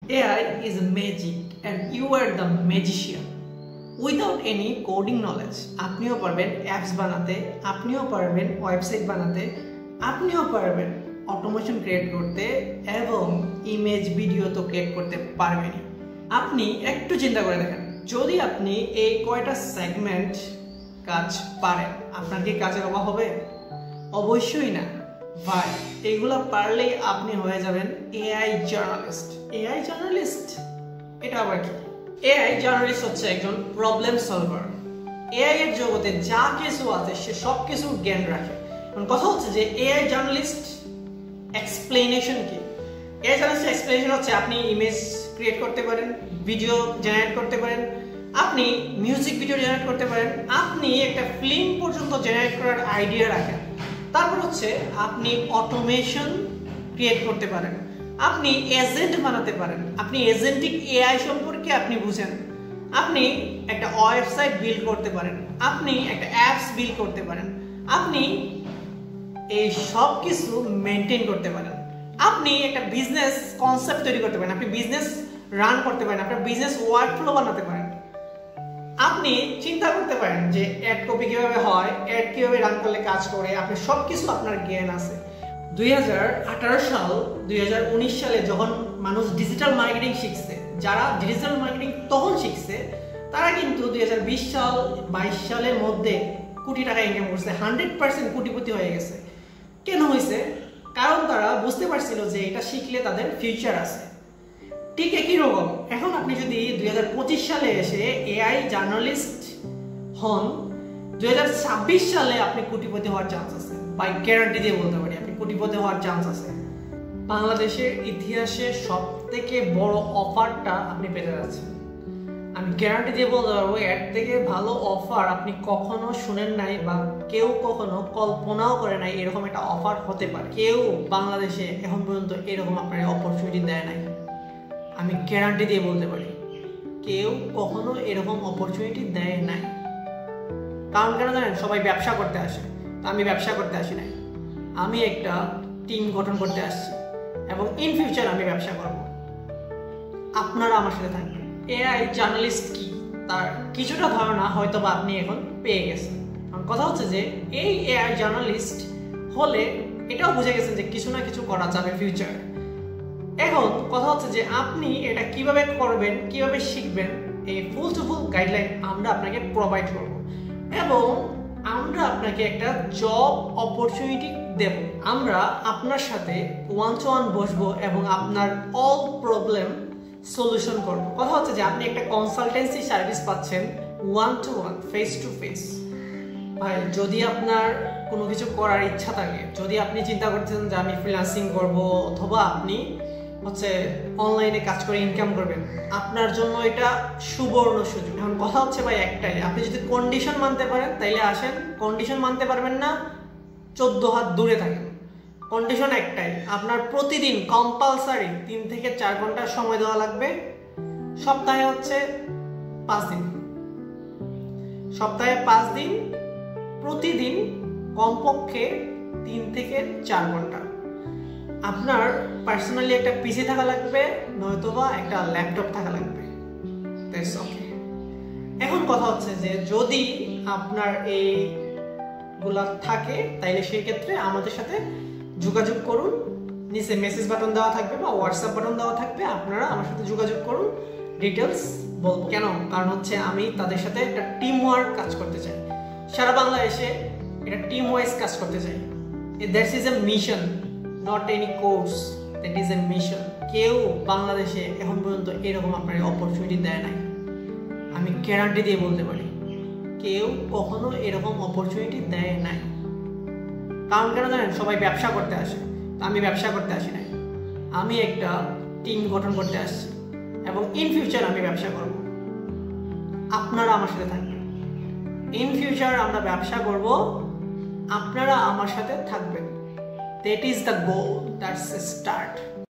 AI is magic and you are the magician. Without any coding knowledge, আপনিও পারবেন apps বানাতে, আপনিও পারবেন ওয়েবসাইট বানাতে, আপনিও পারবেন অটোমেশন ক্রিয়েট করতে এবং ইমেজ ভিডিও তো ক্রিয়েট করতে পারবেনই। আপনি একটু চিন্তা করে দেখেন, যদি আপনি এই কয়টা সেগমেন্ট কাজ পারেন, আপনার কি কাজের অভাব হবে? অবশ্যই না ভাই। এগুলো পারলেই আপনি হয়ে যাবেন এআই জার্নালিস্ট। এআই জার্নালিস্ট এটা আবার কি? এআই জার্নালিস্ট হচ্ছে একজন প্রবলেম সলভার। এআই এর জগতে যা কিছু আছে সে সব কিছু জ্ঞান রাখে। কথা হচ্ছে যে এআই জার্নালিস্ট এক্সপ্লেনেশন কি? এআই জার্নালিস্ট এক্সপ্লেনেশন হচ্ছে আপনি ইমেজ ক্রিয়েট করতে পারেন, ভিডিও জেনারেট করতে পারেন, আপনি মিউজিক ভিডিও জেনারেট করতে পারেন, আপনি একটা ফিল্ম পর্যন্ত জেনারেট করার আইডিয়া রাখেন। তারপর হচ্ছে আপনি অটোমেশন ক্রিয়েট করতে পারেন, আপনি এজেন্ট বানাতে পারেন, আপনি এজেন্টিক এআই সম্পর্কে আপনি বুঝেন, আপনি একটা ওয়েবসাইট বিল্ড করতে পারেন, আপনি একটা অ্যাপস বিল্ড করতে পারেন, আপনি এই সব কিছু মেনটেন করতে পারেন, আপনি একটা বিজনেস কনসেপ্ট তৈরি করতে পারেন, আপনি বিজনেস রান করতে পারেন, আপনার বিজনেস ওয়ার্কফ্লো বানাতে পারেন, আপনি চিন্তা করতে পারেন যে অ্যাড কপি কিভাবে হয়, অ্যাড কিভাবে রান করলে কাজ করে, আপনি সবকিছু আপনার জ্ঞান আছে। 2018 সাল 2019 সালে যখন মানুষ ডিজিটাল মার্কেটিং শিখছে, যারা ডিজিটাল মার্কেটিং তখন শিখছে তারা কিন্তু 2020 সাল 22 সালের মধ্যে কোটি টাকা ইনকাম করছে, 100% কোটিপতি হয়ে গেছে। কেন হয়েছে? কারণ তারা বুঝতে পারছিল যে এটা শিখলে তাদের ফিউচার আছে। ঠিক একই রকম এখন আপনি যদি 2025 সালে এসে এআই জার্নালিস্ট হন, 2026 সালে আপনি কোটিপতি হওয়ার চান্স আছে। বাই গ্যারান্টি দিয়ে বলতে পারি আপনি কোটিপতি হওয়ার চান্স আছে। বাংলাদেশের ইতিহাসে সব থেকে বড় অফারটা আপনি পেতে যাচ্ছেন। আমি গ্যারান্টি দিয়ে বলতে পারবো এর থেকে ভালো অফার আপনি কখনো শুনেন নাই বা কেউ কখনো কল্পনাও করে নাই এরকম একটা অফার হতে পারে। কেউ বাংলাদেশে এখন পর্যন্ত এরকম আপনার অপরচুনিটি দেয় নাই। আমি গ্যারান্টি দিয়ে বলতে পারি কেউ কখনো এরকম অপরচুনিটি দেয় নাই। কারণ কেন জানেন? সবাই ব্যবসা করতে আসে, আমি ব্যবসা করতে আসি নাই। আমি একটা টিম গঠন করতে আসছি এবং ইন ফিউচার আমি ব্যবসা করব। আপনারা আমার সাথে থাকবেন। এআই জার্নালিস্ট কি তার কিছুটা ধারণা হয়তো বা আপনি এখন পেয়ে গেছেন। কথা হচ্ছে যে এই এআই জার্নালিস্ট হলে এটাও বুঝে গেছেন যে কিছু না কিছু করা যাবে ফিউচার। এখন কথা হচ্ছে যে আপনি এটা কিভাবে করবেন, কিভাবে শিখবেন, এই ফুল টু ফুল গাইডলাইন আমরা আপনাকে প্রোভাইড করব এবং আমরা আপনাকে একটা জব অপরচুনিটি দেব। আমরা আপনার সাথে 1-to-1 বসবো এবং আপনার অল প্রবলেম সলিউশন করব। কথা হচ্ছে যে আপনি একটা কনসালটেন্সি সার্ভিস পাচ্ছেন 1-to-1 ফেস টু ফেস। ভাই যদি আপনার কোনো কিছু করার ইচ্ছা থাকে, যদি আপনি চিন্তা করতেছেন যে আমি ফ্রিল্যান্সিং করব অথবা আপনি হচ্ছে অনলাইনে কাজ করে ইনকাম করবেন, আপনার জন্য এটা সুবর্ণ সুযোগ। এখন কথা হচ্ছে ভাই একটাই, আপনি যদি কন্ডিশন মানতে পারেন তাইলে আসেন, কন্ডিশন মানতে পারবেন না 14 হাত দূরে থাকেন। কন্ডিশন একটাই, আপনার প্রতিদিন কম্পালসারি 3 থেকে 4 ঘন্টা সময় দেওয়া লাগবে। সপ্তাহে হচ্ছে 5 দিন, সপ্তাহে 5 দিন, প্রতিদিন কমপক্ষে 3 থেকে 4 ঘন্টা। আপনার পার্সোনালি একটা পিসি থাকা লাগবে, নয়তোবা একটা ল্যাপটপ থাকা লাগবে। That's okay. এখন কথা হচ্ছে যে যদি আপনার এইগুলা থাকে তাইলে সেই ক্ষেত্রে আমাদের সাথে যোগাযোগ করুন। নিচে মেসেজ বাটন দেওয়া থাকবে বা হোয়াটসঅ্যাপ বাটন দেওয়া থাকবে, আপনারা আমার সাথে যোগাযোগ করুন। ডিটেলস বলবো কেন, কারণ হচ্ছে আমি তাদের সাথে একটা টিম ওয়ার্ক কাজ করতে চাই। সারা বাংলাদেশে এটা টিম ওয়াইজ কাজ করতে চাই। That's is a mission, not any course, that is a mission. কেউ বাংলাদেশে এখন পর্যন্ত এরকম আপনার অপরচুনিটি দেয় নাই। আমি গ্যারান্টি দিয়ে বলতে পারি কেউ কখনো এরকম অপরচুনিটি দেয় নাই। কারণ কেন জানেন? সবাই ব্যবসা করতে আসে, আমি ব্যবসা করতে আসি নাই। আমি একটা টিম গঠন করতে আসছি এবং ইন ফিউচার আমি ব্যবসা করব। আপনারা আমার সাথে থাকবেন। ইন ফিউচার আমরা ব্যবসা করব, আপনারা আমার সাথে থাকবেন। That is the goal. That's the start.